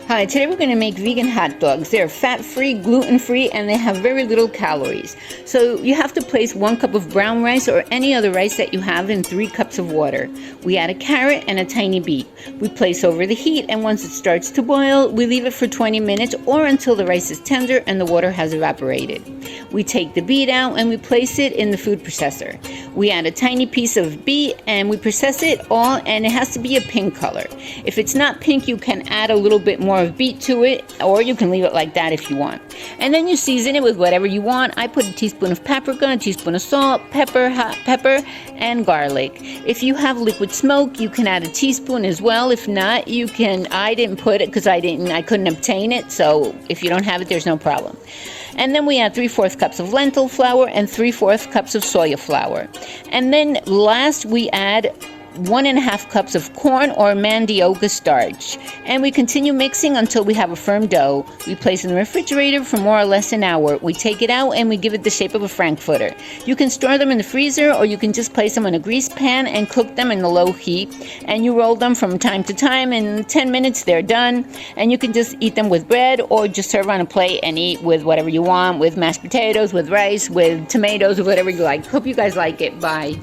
Hi, today we're going to make vegan hot dogs. They're fat-free, gluten-free, and they have very little calories. So you have to place 1 cup of brown rice or any other rice that you have in 3 cups of water. We add a carrot and a tiny beet. We place over the heat, and once it starts to boil, we leave it for 20 minutes or until the rice is tender and the water has evaporated. We take the beet out and we place it in the food processor. We add a tiny piece of beet and we process it all, and it has to be a pink color. If it's not pink, you can add a little bit more of beet to it, or you can leave it like that if you want. And then you season it with whatever you want. I put a teaspoon of paprika, a teaspoon of salt, hot pepper, and garlic. If you have liquid smoke, you can add a teaspoon as well. If not, you can. I didn't put it because I couldn't obtain it. So if you don't have it, there's no problem. And then we add 3/4 cups of lentil flour and 3/4 cups of soya flour. And then last we add 1.5 cups of corn or mandioca starch. And we continue mixing until we have a firm dough. We place in the refrigerator for more or less an hour. We take it out and we give it the shape of a frankfurter. You can store them in the freezer, or you can just place them in a greased pan and cook them in the low heat. And you roll them from time to time. In 10 minutes they're done. And you can just eat them with bread, or just serve on a plate and eat with whatever you want, with mashed potatoes, with rice, with tomatoes, or whatever you like. Hope you guys like it. Bye.